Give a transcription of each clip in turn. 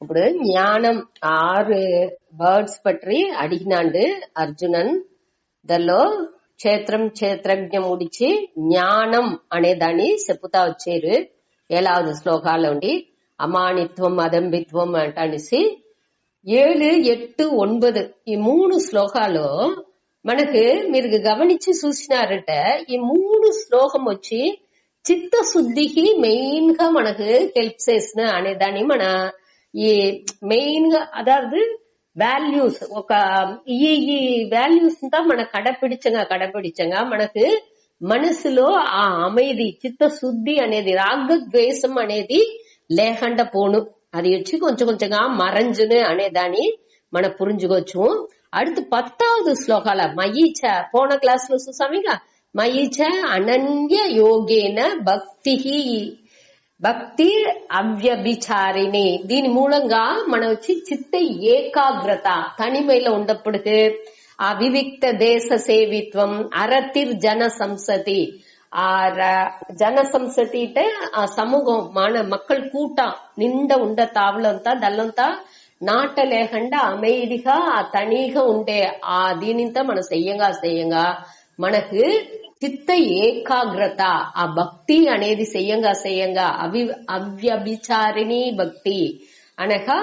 ఇప్పుడు జ్ఞానం 6 వర్డ్స్ పట్టి అడిగినాండు అర్జునన్. దానిలో క్షేత్రజ్ఞం ఉడిచి జ్ఞానం అనే దాన్ని చెప్పుతా వచ్చారు 7వ శ్లోకాల్లో ఉండి. అమానిత్వం అదంబిత్వం అంటనేసి 7, 8, 9 ఈ 3 శ్లోకాలు మనకు మీరు గమనించి చూసినారంటే ఈ 3 శ్లోకం వచ్చి చిత్తశుద్ధికి మెయిన్ గా మనకు హెల్ప్ చేసిన అనేదాన్ని మన ఈ మెయిన్ గా అదాவது వాల్యూస్ ఒక ఈ వాల్యూస్ అంతా మన కడపిడిచంగా మనకు మనసులో ఆ அமைதி చిత్తశుద్ధి అనేది రాగద్వేషం అనేది లేకుండా పోను అది వచ్చి కొంచెంగా మరంజును అనేదాన్ని మనం పురించుకోవచ్చు. அடுத்து 10வது శ్లోకాల మయీచ పోన క్లాస్ లో చూసామిగా మయీచ అనన్య యోగేన భక్తి అవ్యభిచారిణి. దీని మూలంగా మనం వచ్చి చిత్త ఏకాగ్రత తనిమైలో ఉండప్పటికి ఆ వివిక్త దేశ సేవిత్వం అరతిర్ జన సంసతి ஜன சம்சதிட்ட சமூகம் மக்கள் கூட்டம் நின்ற உண்ட తావులంతా దల్లంతా నాట లేకుండా అమేదిగా తనీగా ఉండే ఆ దీనింతా మనం చెయ్యంగా మనకు చిత్త ఏకాగ్రత ఆ భక్తి అనేది చెయ్యంగా అవ్యభిచారిణి భక్తి అనగా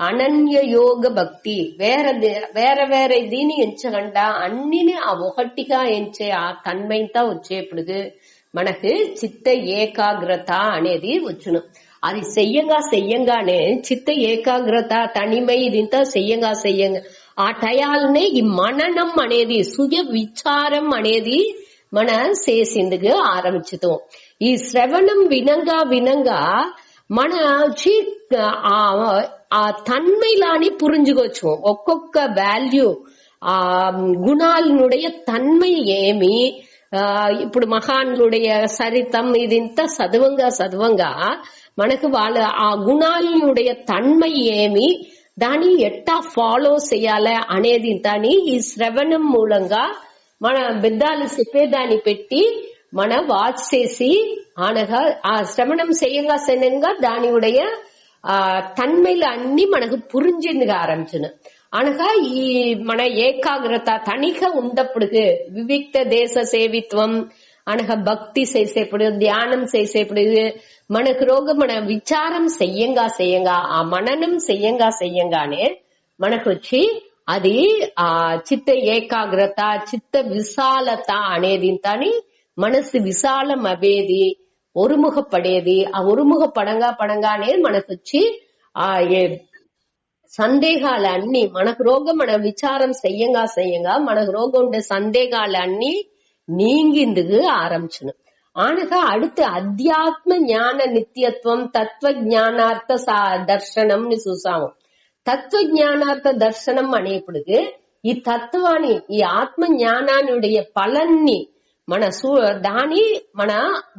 అనన్య యోగ భక్తి వేరే దీని ఎంచకుండా అన్నిని ఆ ఒకటిగా ఎంచే ఆ తన్మయంతా వచ్చేప్పుడు మనకు చిత్త ఏకాగ్రత అనేది వచ్చును. అది చెయ్యంగానే చిత్త ఏకాగ్రత తనిమై ఇదంతా చెయ్యంగా ఆ టయాలనే ఈ మననం అనేది సుయ విచారం అనేది మన చేసిందుకు ఆరంభించుతాం. ఈ శ్రవణం వినంగా మన వచ్చి ఆ తన్మైలాని పురించుకోవచ్చు. ఒక్కొక్క వాల్యూ ఆ గుణాలనుடைய తన్మై ఏమి ఇప్పుడు మహాన్లుடைய సరితం ఇదింత చదవంగా మనకు వాళ్ళ ఆ గుణాలనుடைய తన్మై ఏమి దాన్ని ఎట్టా ఫాలో చేయాలి అనేది దాన్ని ఈ శ్రవణం మూలంగా మన పెద్దాలు చెప్పేదాన్ని పెట్టి మన వాచ్ చేసి అనగా ఆ శ్రవణం చేయంగా దాని ఉடைய ఆ తన్మైలు అన్ని మనకు పురించేందుకు ఆరంభించను. అనగా ఈ మన ఏకాగ్రత తనిఖ ఉండప్పుడు వివిక్త దేశ సేవిత్వం అనగా భక్తి చేసేప్పుడు ధ్యానం చేసేప్పుడు మనకు మన విచారం చెయ్యంగా ఆ మననం చెయ్యంగానే మనకు వచ్చి అది ఆ చిత్త ఏకాగ్రత చిత్త విశాలత అనేది తాని మనసు విశాలం అవేది ఒరుముఖపడేది. ఆ ఒరుముఖ పడంగానే మనకు వచ్చి ఆ సందేహాలన్నీ మనకు మన విచారం చెయ్యంగా మనకు ఉండే సందేహాలన్నీ నీంగిందుకు ఆరంభించును. అనగా அடுத்து అధ్యాత్మ జ్ఞాన నిత్యత్వం తత్వ జ్ఞానార్థ దర్శనం ని చూసాము. తత్వ జ్ఞానార్థ దర్శనం అనేప్పుడు ఈ తత్వాన్ని ఈ ఆత్మ జ్ఞానానుடைய పలన్ని మన దాని మన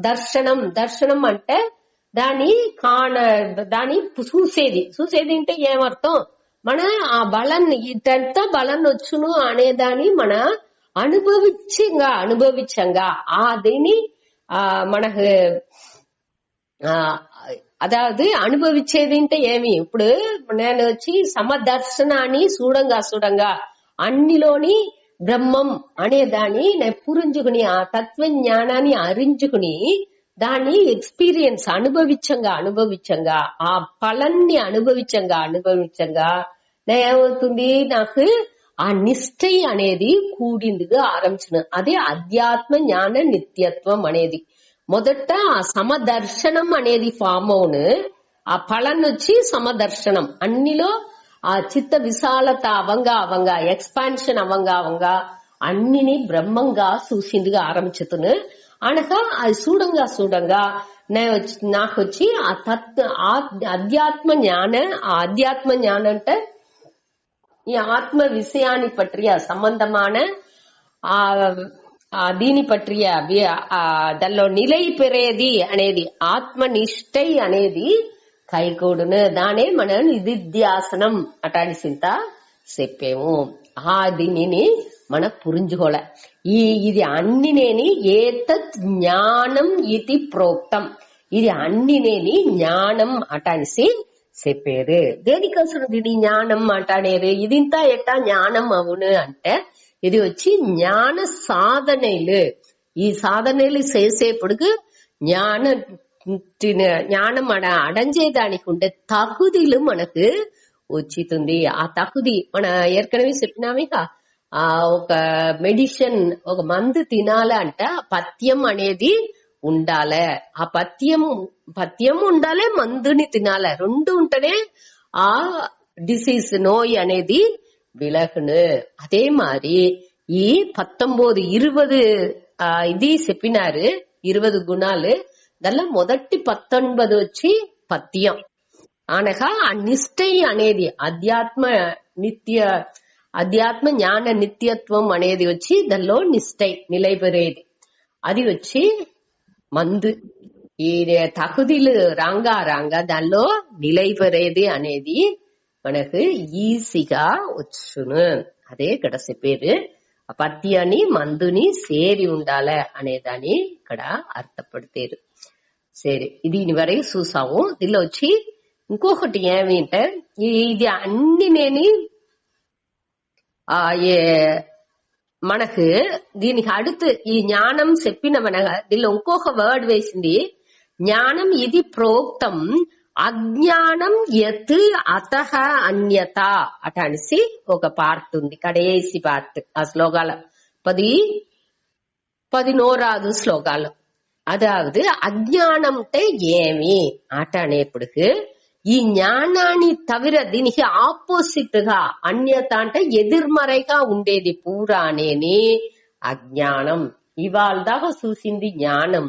దర్శనం అంటే దాని చూసేది అంటే ఏమర్థం మన ఆ బలాన్ని ఇదంతా బలం వచ్చును అనేదాన్ని మన అనుభవించంగా ఆ దీని మనకు అదాவது అనుభవించేది అంటే ఏమి ఇప్పుడు నేను వచ్చి సమదర్శనాన్ని చూడంగా అన్నిలోని బ్రహ్మం అనేదాన్ని నేను పురించుకుని ఆ తత్వ జ్ఞానాన్ని అరించుకుని దాన్ని ఎక్స్పీరియన్స్ అనుభవించంగా ఆ ఫలాన్ని అనుభవించంగా ఏమవుతుంది నాకు ఆ నిష్ఠై అనేది కూడిందిగా ఆరంభించిన అదే అధ్యాత్మ జ్ఞాన నిత్యత్వం అనేది. మొదట ఆ సమదర్శనం అనేది ఫామ్ అవును. ఆ ఫలం వచ్చి సమదర్శనం అన్నిలో ఆ చిత్త విశాలత అవంగా ఎక్స్పాన్షన్ అవంగా అన్నిని బ్రహ్మంగా చూసిందిగా ఆరంభించుతును. అనగా అది చూడంగా నాకు వచ్చి ఆ అధ్యాత్మ జ్ఞానం అంటే ఈ ఆత్మ విషయాన్ని పట్టియ సంబంధமான దీని పట్టియ దానిలో నిలై పెరేది అనేది ఆత్మనిష్టై అనేది కైకూడును. దానే మన నిధిధ్యాసనం అటాడిసింత చెప్పేము. ఆ దీనిని మన పురించుకోలే. ఇది అన్నినేని ఏతత్ జ్ఞానం ఇది ప్రోక్తం. ఇది అన్నినేని జ్ఞానం అటానిసి చెప్పారు. దేనికోసం దీని జ్ఞానం మాట్లాడారు? ఇదింతా ఎట్టా జ్ఞానం అవును అంటే ఇది వచ్చి జ్ఞాన సాధనలు. ఈ సాధనలు చేసేప్పుడు జ్ఞానం అడంచేదానికి ఉండే తగుదిలు మనకు వచ్చితుంది. ఆ తగుది మన ఏర్కనవి చెప్పినామిక. ఒక మెడిసిన్, ఒక మందు తినాలంట పథ్యం అనేది ఉండాలి. ఆ పథ్యం ఉండాలి, మందుని తినాలి. రెండు ఉంటేనే ఆ డిసీజ్ నోయ్ అనేది విలగును. అదే మరి ఈ 19, 20 ఇది చెప్పినారు, 20 గుణాలు. దానిలో మొదటి 19 వచ్చి పథ్యం అనగా ఆ నిష్ఠై అనేది అధ్యాత్మ జ్ఞాన నిత్యత్వం అనేది వచ్చి దానిలో నిష్ఠై నిలబడేది. అది వచ్చి మందు. ఈ తగుదిలు రాంగా దానిలో నిలబడేది అనేది మనకు ఈజీగా వచ్చును. అదే ఇక్కడ చెప్పారు. పథ్యాన్ని మందుని సేరి ఉండాలి అనేదాన్ని ఇక్కడ అర్థపడతారు. సరే, దీని వరకు చూసాము. దీనిలో వచ్చి ఇంకొకటి ఏమింటే ఇది అన్ని నేను మనకు దీనికి அடுத்து ఈ జ్ఞానం చెప్పిన దీనిలో ఇంకొక వర్డ్ వేసింది. జ్ఞానం ఇది ప్రోక్తం అజ్ఞానం యత్ అతః అన్యత అట అనేసి ఒక పార్ట్ ఉంది, కడేసి పార్ట్. ఆ శ్లోకాల 11வது శ్లోకాలు. అదావదు అజ్ఞానం అంటే ఏమి అట అనేప్పటికి ఈ జ్ఞానాన్ని తవిర దీనికి ఆపోజిట్ గా అన్యత అంటే ఎదుర్మறைగా ఉండేది పూరానేని అజ్ఞానం. ఇవాళ దాకా చూసింది జ్ఞానం,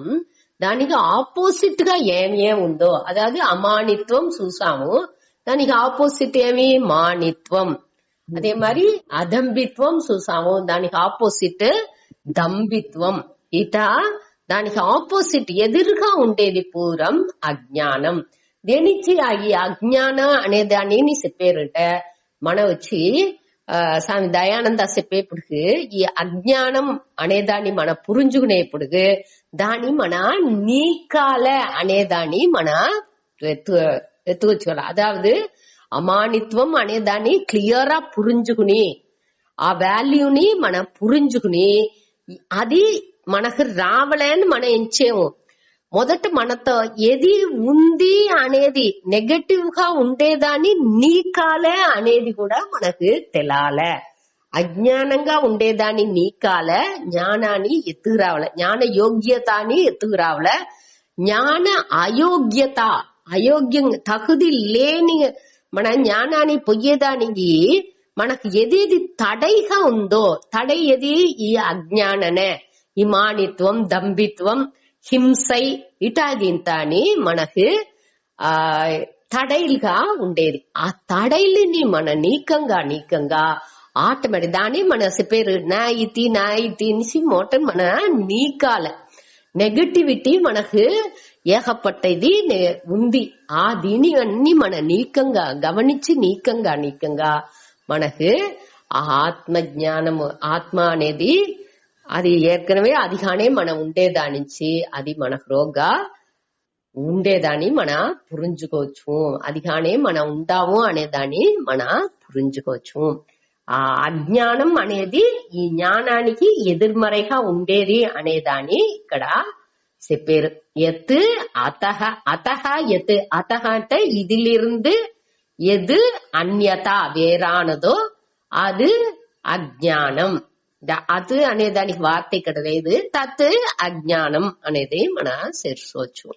దానికి ఆపోజిట్ గా ఏమే ఉందో అதாவது అమానిత్వం చూసాము. దానికి ఆపోజిట్ ఏమి? మానిత్వం. అదే మరి అదంబిత్వం చూసాము, దానికి ఆపోజిట్ దంబిత్వం. ఇట దానికి ఆపోజిట్ ఎదురుగా ఉండేది పూరం అజ్ఞానం. దేనికి ఈ అజ్ఞాన అనే దాన్ని చెప్పారంటే మన వచ్చి స్వామి దయానంద చెప్పేప్పటికి ఈ అజ్ఞానం అనేదాన్ని మన పురుంజుకునేప్పుడు దాన్ని మన నీకాల అనేదాన్ని మన ఎత్తుకోవాలి. అదావదు అమానిత్వం అనేదాన్ని క్లియరా పురుంజుకుని ఆ వాల్యూని మన పురుంజుకుని అది మనకు రావలేని మనం ఎంచేము. మొదట మనతో ఏది ఉంది అనేది నెగటివ్ గా ఉండేదాన్ని నీకాలే అనేది కూడా మనకు తెలాలే. అజ్ఞానంగా ఉండేదాన్ని నీకాలే, జ్ఞానాన్ని ఎత్తుకు రావాలే, జ్ఞాన యోగ్యతని ఎత్తుకు రావాలే. జ్ఞాన అయోగ్యం తగుది లేని మన జ్ఞానాన్ని పొయ్యేదానికి మనకు ఏదేది తడైగా ఉందో, తడై ఏది? ఈ అజ్ఞాననే, ఈ మానిత్వం, దంభిత్వం, హింసై ఇటాగింత అని మనకు తడైలుగా ఉండేది. ఆ తడైలిని మన నీకంగా ఆటోమేటిక్ దాన్ని మన చెప్పారు నాయితీ అనేసి మోట మన నీకాల నెగటివిటీ మనకు ఏకపట్టేది ఉంది. ఆ దీని అన్ని మన నీకంగా గమనించి నీకంగా మనకు ఆ ఆత్మ జ్ఞానము, ఆత్మ అనేది అది ఏర్కనవే అదిగానే మనం ఉండేదాని నుంచి అది మనకు రోగ్గా ఉండేదాన్ని మన పురించుకోవచ్చు. అదిగానే మనం ఉంటాము అనేదాన్ని మన పురించుకోవచ్చు. ఆ అజ్ఞానం అనేది ఈ జ్ఞానానికి ఎదుర్మறைగా ఉండేది అనేదాన్ని ఇక్కడ చెప్పారు. ఎత్ అతహ ఎత్ అతహ అంటే ఇదిలిருந்து ఎదు అన్యత వేరానదో అది అజ్ఞానం. అది అనే దానికి వార్త ఇక్కడ లేదు. తత్ అజ్ఞానం అనేది మన చేర్చవచ్చు.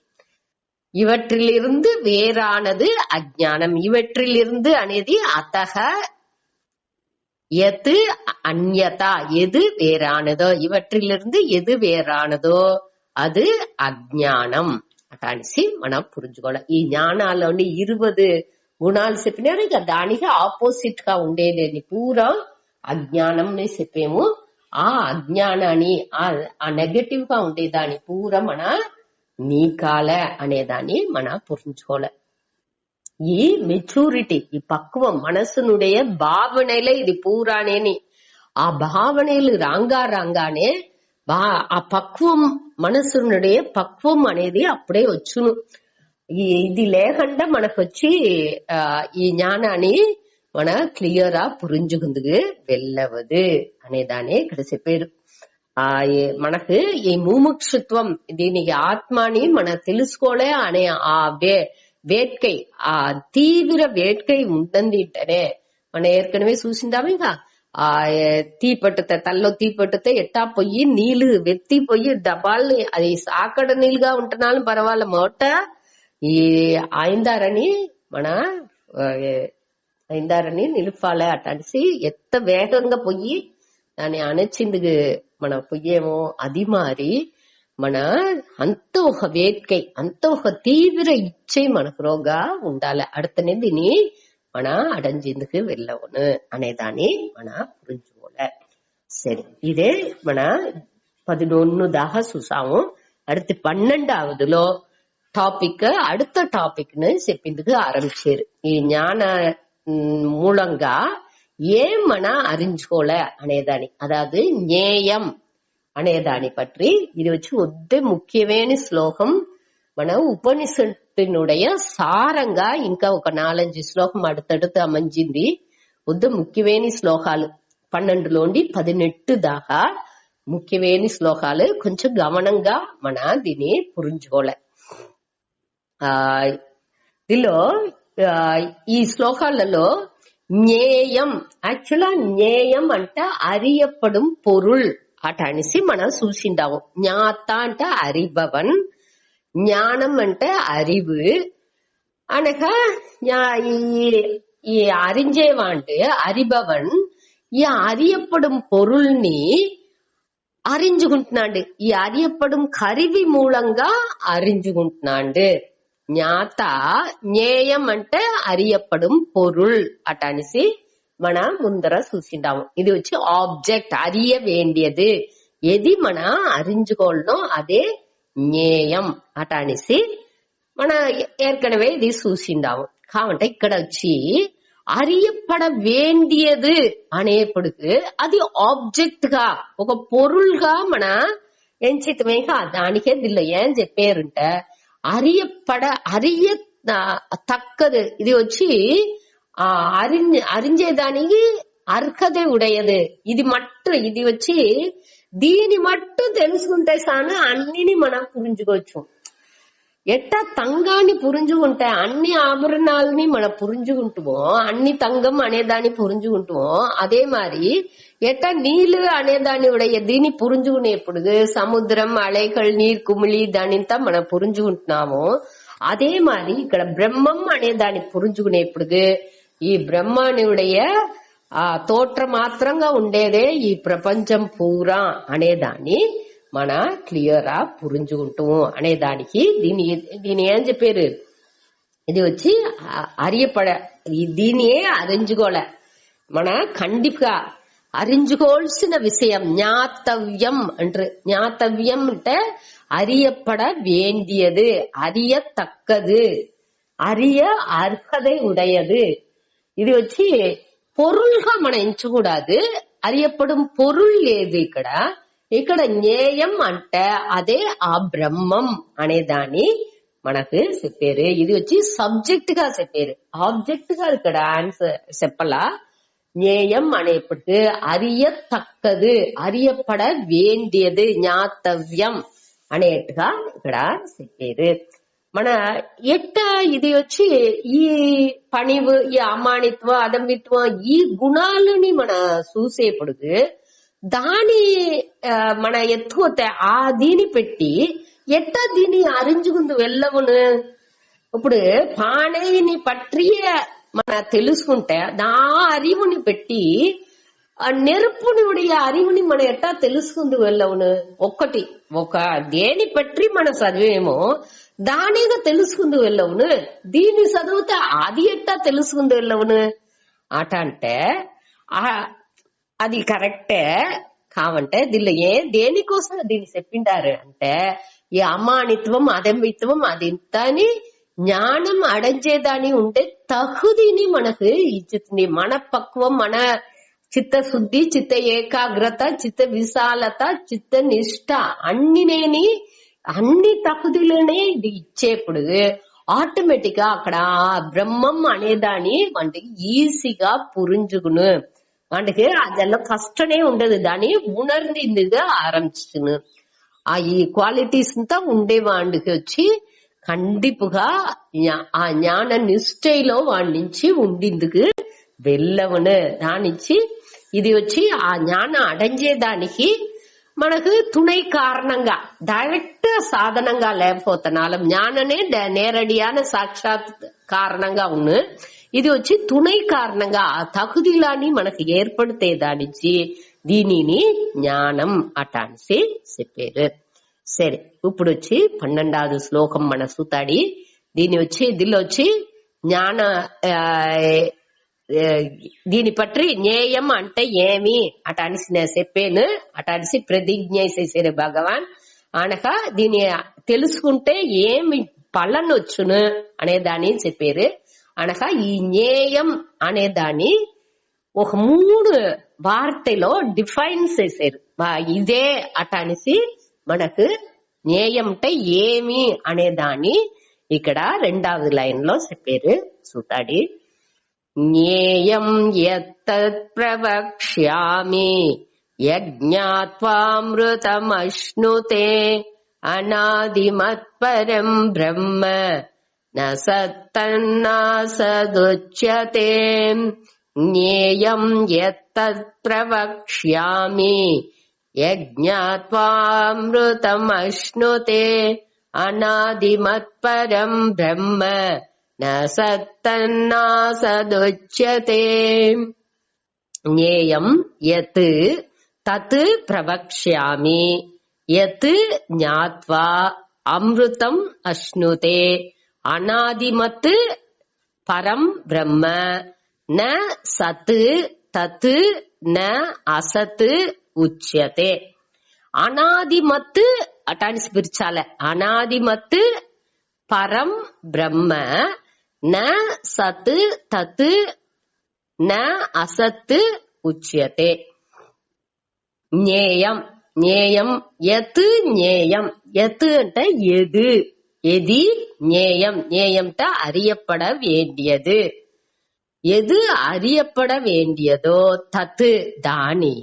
இவற்றிலிருந்து வேறானது அஜ்ஞானம். இவற்றிலிருந்து అనేది அத்தக எது அந்யதா எது வேறானதோ, இவற்றிலிருந்து எது వేరానదో అది అజ్ఞానం అటానిసి మనం పురుంచుకోవాలి. ఈ జ్ఞానాలోని 20 గుణాలు చెప్పినారు. ఇక దానికి ఆపోజిట్ గా ఉండేది పూరా అజ్ఞానం చెప్పాము. ఆ అజ్ఞానాన్ని ఆ నెగటివ్ గా ఉండేదాన్ని పూరా మన నీకాల అనేదాన్ని మన పురించుకోవాలి. ఈ మెచ్యూరిటీ, ఈ పక్వం మనసునుடைய భావనలే ఇది పూరానేని. ఆ భావనలు రాగానే ఆ పక్వం మనసునుடைய పక్వం అనేది అప్పుడే వచ్చును. ఇది లేకుండా మనకొచ్చి ఈ జ్ఞానాన్ని మన క్లియరా పురించుకుందుకు వెళ్ళవదు అనేదాన్ని ఇక్కడ చెప్పారు. మనకు ఈ ముముక్షుత్వం దీనికి ఆత్మని మన తెలుసుకోలే అనే ఆ వేட்கை ఆ తీవ్ర వేட்கை ఉంటుంది అంటేనే మనం ఏற்கனவே చూసిందాము. ఇంకా తీపట్టుతే తల్లో తీపట్టుతే ఎట్టా పొయ్యి నీళ్లు వెత్తి పొయ్యి డబ్బాల్ని అది సాకడ నీళ్ళుగా ఉంటున్నాను పర్వాలే మోట ఈ ఐందారని మన ஐந்தாரணி நிலுப்பால அட்டடிச்சு எத்த வேகங்க போய் దాన్ని అణచింది మన పొయ్యేమో అది మారి మన అంత ఒక వేட்கை అంత ఒక తీవ్ర ఇచ్చை మనకు రోగా ఉండాలి. அடுத்தனே దీని మన అడంజిందుకు వెళ్ళవను అనేదాన్ని మన పురించుకోలే. సరే ఇదే మన 11 దాకా చూసాము. அடுத்து 12వదిలో టాపిక్ அடுத்த టాపిక్ ను చెప్పిందుకు ఆరంభించారు. ఈ జ్ఞాన మూలంగా ఏం మన அறிஞ்சுకోలే అనేదాని అదాదు జ్ఞేయం అనేదాని పற்றி ఇది వచ్చి ఒద్దే ముఖ్యమైన శ్లోకం మన ఉపనిషత్తునుடைய సారంగా ఇంకా ఒక 4-5 శ్లోకం அடுத்தடுத்து అమంజింది. ఒద్దే ముఖ్యమైన శ్లోకాలు 12లోండి 18 దాకా ముఖ్యమైన శ్లోకాలు కొంచెం గమనంగా మన దీన్ని పురించుకోలే. దీనిలో ఈ శ్లోకాలలో జ్ఞేయం యాక్చువల్గా జ్ఞేయం అంటే அறியப்படும் பொருள் అట అనేసి మనం చూసిండాము. జ్ఞాత అంటే அறிபவன், జ్ఞానం అంటే அறிவு అనగా ఈ அறிஞ்சேவாண்டு அறிபவன் ఈ அறியப்படும் பொருள்ని அறிஞ்சுకుంటున్నాడు. ఈ அறியப்படும் కరివి మూలంగా அறிஞ்சுకుంటున్నాడు. జ్ఞాత జ్ఞేయం అంటే அறியப்படும் பொருள் అట అనేసి మన ముందర చూసిండాము. ఇది వచ్చి ఆబ్జెక్ట్ அறிய வேண்டியது ఏది మన அறிஞ்சுకోవాలనో అదే జ్ఞేయం అట అనేసి మన ఏற்கனவே ఇది చూసిండాము. కాబట్టి ఇక్కడ వచ్చి அறியப்பட வேண்டியது అనేప్పటికి అది ఆబ్జెక్ట్ గా ఒక పొరుల్గా మన ఎంచితమేగా దానికే దీనిలో ఏం చెప్పారంటే அறிய తక్కదు ఇది వచ్చి அறிஞ்சேదానికి అర్హత ఉడయదు. ఇది మట్టు ఇది వచ్చి దీని మట్టు తెలుసుకుంటే సాను అన్నిని మనం పురించుకోవచ్చు. ఎట్టా తంగాన్ని పురించుకుంటే అన్ని ఆభరణాలని మనం పురించుకుంటామో అన్ని తంగం అనేదాన్ని పురించుకుంటామో అదే మరి ఎట్టా నీళ్లు అనేదాన్ని ఉడయ దీన్ని పురించుకునేప్పుడు సముద్రం అలైకల్ నీరు కుమిళి దానింతా మనం పురించుకుంటున్నాము. అదే మరి ఇక్కడ బ్రహ్మం అనేదాన్ని పురించుకునేప్పుడు ఈ బ్రహ్మానుடைய తోట్ర మాత్రంగా ఉండేదే ఈ ప్రపంచం పూరా అనేదాన్ని మన క్లియరా పురించుకుంటాము అనేదానికి దీని ఏం చెప్పారు ఇది వచ్చి அறியப்பட దీనియే அறிஞ்சுకోలే మన కండిగా அறிஞ்சுకోవాల్సిన విషయం ஞாத்தவ்யம் అంటారు. ஞாத்தவ்యం అంటే அறியப்பட வேண்டியது, அறியத்தக்கது, அறிய అర్హதை உடையது. ఇది వచ్చి పొరుల్గా మనం ఎంచకూడదు. அறியப்படும் పొరుల్ లేదు ఇక్కడ. ఇక్కడ జ్ఞేయం అంటే అదే ఆ బ్రహ్మం అనేదాన్ని మనకు చెప్పారు. ఇది వచ్చి సబ్జెక్ట్ గా చెప్పారు, ఆబ్జెక్ట్ గా ఇక్కడ ఆన్సర్ చెప్పలా. జ్ఞేయం అనేప్పటికి அறியத்தக்கது, அறியப்பட வேண்டியது, ஞாத்தవ్యం అనేట్టుగా ఇక్కడ చెప్పారు. మన ఎట్ట ఇది వచ్చి ఈ పణివు, ఈ అమానిత్వం, అదంబిత్వం ఈ గుణాలని మన చూసేప్పుడు దాని మన ఎత్తుకోతే ఆ దీని పెట్టి ఎట్టా దీన్ని அறிஞ்சுకుందు వెళ్ళవును. ఇప్పుడు పాణిని పట్టియ మన తెలుసుకుంటే దా அறிவுని పెట్టి నెరుపునుடைய அறிவுని మన ఎట్టా తెలుసుకుందు వెళ్ళవును. ఒక్కటి ఒక దేని పట్టి మన చదివేమో దానిగా తెలుసుకుందు వెళ్ళవును. దీన్ని చదివితే అది ఎట్టా తెలుసుకుందు వెళ్ళవును అట అంటే అది కరెక్టే కావంటే దీనిలో దేనికోసం దీన్ని చెప్పిండారు అంటే ఈ అమానిత్వం, అదంబిత్వం అదింతని జ్ఞానం అడంచేదాని ఉంటే తగుదిని మనకు ఇచ్చుతుంది. మన పక్వం, మన చిత్తశుద్ధి, చిత్త ఏకాగ్రత, చిత్త విశాలత, చిత్త నిష్ట అన్ని తగుదిలోనే ఇది ఇచ్చేప్పుడు ఆటోమేటిక్ గా అక్కడ బ్రహ్మం అనేదాన్ని వాటికి ఈజీగా పురింజుకును వాటికి అదెల్లా కష్టమే ఉండదు దాన్ని ఉణర్ందిగా ఆరంభించును ఈ క్వాలిటీస్ అంతా ఉండేవాడికి వచ్చి కండిపుగా ఆ ஞான నిష్ఠలో వాడి నుంచి ఉండిందుకు వెళ్ళవను దానిచ్చి ఇది వచ్చి ఆ ஞானம் అடைஞ்சేదానికి మనకు துணை కారణంగా డైరెక్ట్ సాధనంగా లేకపోతున్నాం ஞானనే నేరడియాన సాక్షాత్ కారణంగా ఉన్ను ఇది వచ్చి துணை కారణంగా ఆ తగుదిలాని మనకు ఏర్పడితే దానిచ్చి దీనిని జ్ఞానం అటాన్సి చెప్పారు సరే ఇప్పుడు వచ్చి 12వ శ్లోకం మన సూతాడి దీని వచ్చి దీనిలో వచ్చి జ్ఞాన దీని పట్రి జ్ఞేయం అంటే ఏమి అటానిసి నేను చెప్పాను అటానిసి ప్రతిజ్ఞ చేశారు భగవాన్ అనగా దీని తెలుసుకుంటే ఏమి పళ్ళనొచ్చును అనే దాన్ని చెప్పారు అనగా ఈ జ్ఞేయం అనే దాన్ని ఒక 3 వార్తలో డిఫైన్ చేశారు ఇదే అటానిసి మనకు జ్ఞేయం అంటే ఏమి అనే దాన్ని ఇక్కడ 2వ లైన్ లో చెప్పారు సూతాడి జ్ఞేయం యత్తత్ ప్రవక్ష్యామి యజ్ఞాత్వామృతమశ్నుతే అనాదిమత్పరం బ్రహ్మ న సత్తన్నాసదుచ్యతే జ్ఞేయం యత్తత్ ప్రవక్ష్యామి యజ్ఞాత్వామృతమశ్నుతే అనాదిమత్పరం బ్రహ్మ న సత్తన్నాసదుచ్యతే జ్ఞేయం యత్ తత్ ప్రవక్ష్యామి యత్ జ్ఞాత్వా అమృతం అశ్నుతే అనాదిమత్ పరం బ్రహ్మ న సత్ తత్ న అసత్ ఉచ్యతే అనాదిమత్ అటానికి పిలిచాలి అనాదిమత్ పరం బ్రహ్మ న సత్ తత్ న అసత్ ఉచ్యతే జ్ఞేయం జ్ఞేయం యత్ జ్ఞేయం యత్ అంటే ఎదు ఎది జ్ఞేయం జ్ఞేయంట அறியப்பட வேண்டியது எது அறியப்பட வேண்டியதோ தத்து தானி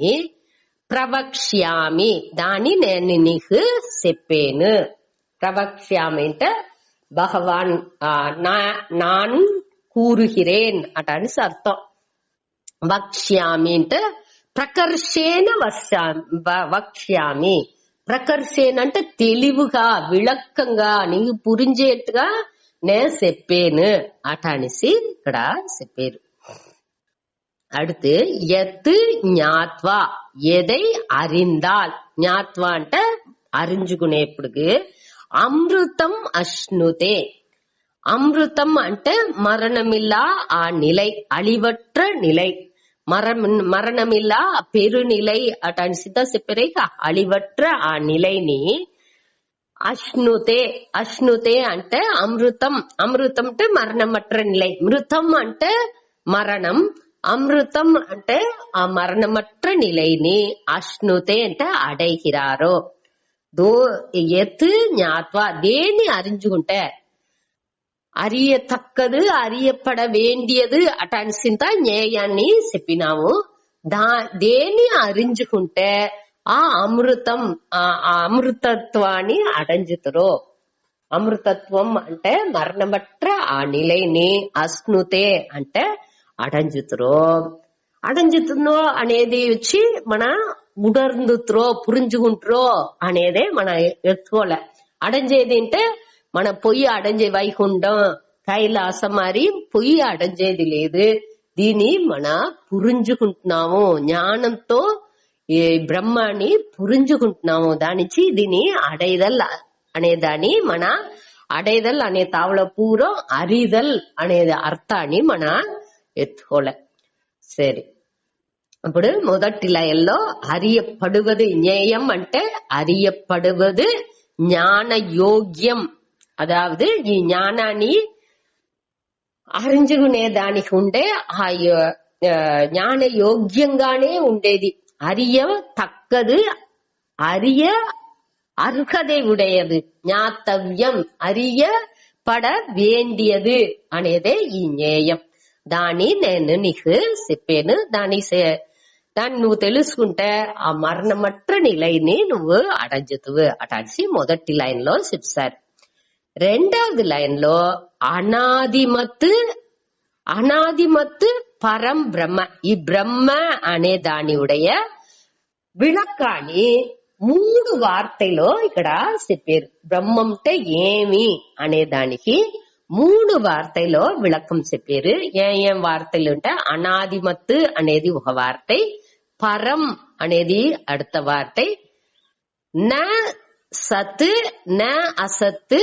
ప్రవక్ష్యామి దాని నేను నీకు చెప్పాను ప్రవక్ష్యామి అంటే భగవాన్ నాన్ కూరుహిరేన్ అటని అర్థం వక్ష్యామి అంటే ప్రకర్షేణ వక్ష్యామి ప్రకర్షేణ అంటే తెలివిగా విళక్కంగా నీకు పురించేట్టుగా నేను చెప్పాను అటనిసి ఇక్కడ చెప్పారు அடுத்து எத்து ஞாத்வா எதை அறிந்தால் ஞாத்வா అంటే அறிஞ்சுకునేప్పుడు అమృతం అశ్నుతే అమృతం అంటే మరణమిల్లా ఆ నిலை అழிவற்ற నిலை మరణమిల్లా పెరునిலை అటని సిద్ధ చెప్పారు అழிவற்ற ఆ నిலைని అశ్నుతే అశ్నుతే అంటే అమృతం అమృతం అంటే మరణమற்ற నిலை మృతం అంటే మరణం అమృతం అంటే ఆ మరణమற்ற నిலைని అశ్నుతే అంటే అడైகிறாరో ఎత్ జ్ఞాత్వా దేన్ని அறிஞ்சுకుంటే அறியத்தக்கது அறியப்பட வேண்டியது అటన్సింత జ్ఞేయాన్ని చెప్పినాము దేన్ని அறிஞ்சுకుంటే ఆ అమృతం ఆ అమృతత్వాన్ని అడంజుతారో అమృతత్వం అంటే మరణమற்ற ఆ నిலைని అశ్నుతే అంటే అడంజుతురో అడంజుతున్నో అనేది వచ్చి మన ఉడర్ந்துతురో పురించుకుంటారో అనేదే మన ఎత్తుకోలే అడంజేది అంటే మన పొయ్యి అడంజే వైకుంఠం కైలాసం మరి పొయ్యి అడంజేది లేదు దీన్ని మన పురించుకుంటున్నాము జ్ఞానంతో ఈ బ్రహ్మాన్ని పురించుకుంటున్నాము దానిచి దీని అడైదల్ అనే దాన్ని మన అడైదల్ అనే తావళ పూర్వం అరిదల్ అనే అర్థాన్ని మన ఎత్తుకోలే సరే ఇప్పుడు మొదటి లయంలో அறியப்படுவது జ్ఞేయం అంటే அறியப்படுவது ஞான யோగ్యం అదావదు ఈ జ్ఞానాన్ని அறிஞ்சுకునే దానికి ఉండే ఆ జ్ఞాన యోగ్యంగానే ఉండేది அறிய தக்கது அறிய அருகதை உடையது ஞாத்தவ்யம் அறிய పడ వేండియదు అనేదే ఈ జ్ఞేయం. దాన్ని నేను నీకు చెప్పాను. దాన్ని నువ్వు తెలుసుకుంటే ఆ మరణమట్ర నిలయని నువ్వు అడజుతువు అటాసి మొదటి లైన్ లో చెప్పారు. రెండవది లైన్ లో అనాదిమత్ పరం బ్రహ్మ, ఈ బ్రహ్మ అనే దాని ఉடைய విளக்காన్ని 3 వార్తలో ఇక్కడ చెప్పారు. బ్రహ్మంటే ఏమి అనే దానికి 3 వార్తలో విளக்கம் చెప్పారు. ఏం వార్తలు అంటే అనాదిమత్ అనేది ఒక వార్త, పరం అనేది அடுத்த వార్త, న సత్ న అసత్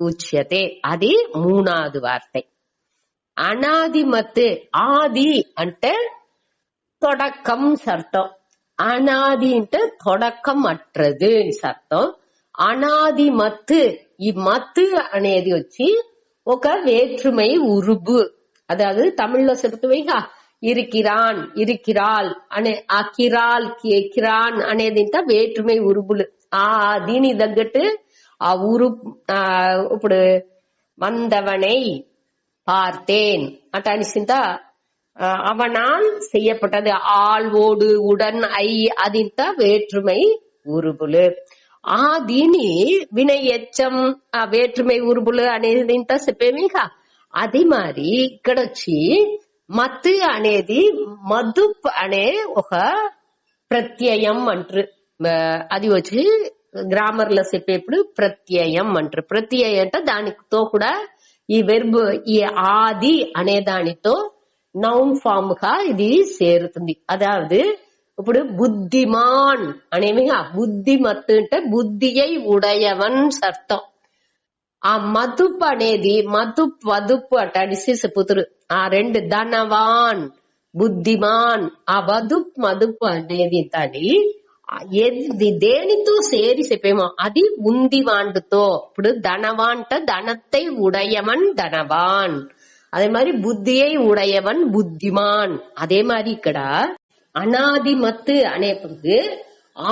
ఉచ్యతే అది 3வது వార్త. అనాదిమత్, ఆది అంటే తొడకం అర్థం, అనాది అంటే తొడకం అట్రదు అర్థం. అనాదిమత్, ఈ మత్ అనేది వచ్చి ఒక వేற்றுமை ఉరుబు, అதாவது தமிழ்లో చెబుతువేగా ఇరికిరాన్ ఇరికిరాల్ అనే ఆ కిరాల్ కిరాన్ అనేది ఇంత వేற்றுமை ఉరుబులు. దీని తగ్గట్టు ఆ ఉరు ఇప్పుడు வந்தவனை பார்த்தேன் அட்டானிசிந்த அவனால் செய்யப்பட்டது. ஆழ்வோடு உடன் ஐ అదింత వేற்றுமை ఉరుబులు. దీని వినయ ఎచ్చం వేற்றுமை ఉరుబులు అనేది ఇంత చెప్పేమిగా. అది మరి ఇక్కడ వచ్చి మత్ అనేది మధుప్ అనే ఒక ప్రత్యయం అంటారు. అది వచ్చి గ్రామర్ లో చెప్పేప్పుడు ప్రత్యయం అంటారు. ప్రత్యయం అంటే దానితో కూడా ఈ వెర్బ్ ఈ ఆది అనే దానితో నౌన్ ఫామ్ గా ఇది చేరుతుంది. అదావదు ఇప్పుడు బుద్ధిమాన్ అనేమిగా, బుద్ధిమత్ అంటే బుద్ధియై ఉడయవన్ అర్థం. ఆ మధుప్ అనేది మధుప్ వధుప్ అటాడిసి చెప్పుతురు. ఆ రెండు ధనవాన్ బుద్ధిమాన్, ఆ వధుప్ మధుప్ అనేది దాని దేనితో సేరి చెప్పేమో అది ఉంది వాండుతో. ఇప్పుడు ధనవాంట ధనத்தை உடையவன் ధనవాన్, அதே மாதிரி புத்தியை உடையவன் புத்திமான். அதே மாதிரி ఇక్కడ అనాదిమత్ అనేప్పుడు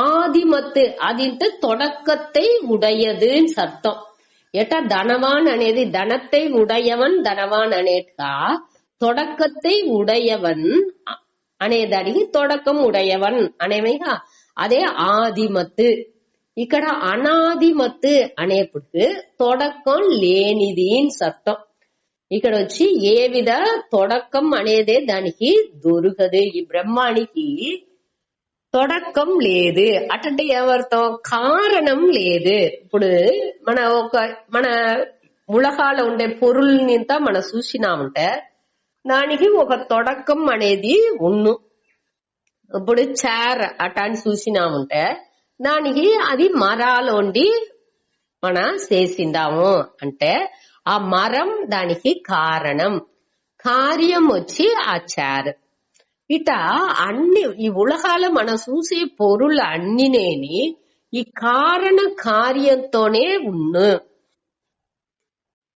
ఆదిమత్ అదింటే తొడకத்தை ఉడయదు అర్థం. ఎట ధనవాన్ అనేది ధనத்தை ఉడయవన్ ధనవాన్ అనేట తొడకத்தை ఉడయవన్ అనేదానికి తొడకం ఉడయవన్ అనేవిగా అదే ఆదిమత్. ఇక్కడ అనాదిమత్ అనేప్పుడు తొడకం లేనిది అర్థం. ఇక్కడ వచ్చి ఏ విధ తొడకం అనేదే దానికి దొరకదు. ఈ బ్రహ్మానికి తొడకం లేదు అటంటే ఏమర్థం, కారణం లేదు. ఇప్పుడు మన ఉలకాల ఉండే పొరుల్నింత మనం చూసినామంటే దానికి ఒక తొడకం అనేది ఉన్ను. ఇప్పుడు చార్ అటాన్ని చూసినామంటే దానికి అది మరాలోండి మన చేసిందాము అంటే ఆ మరం దానికి కారణం, కార్యం వచ్చి ఆ చార్. ఇట అన్ని ఈ ఉలకాల మనం చూసే పొరులు అన్నినేని ఈ కారణ కార్యంతోనే ఉన్ను.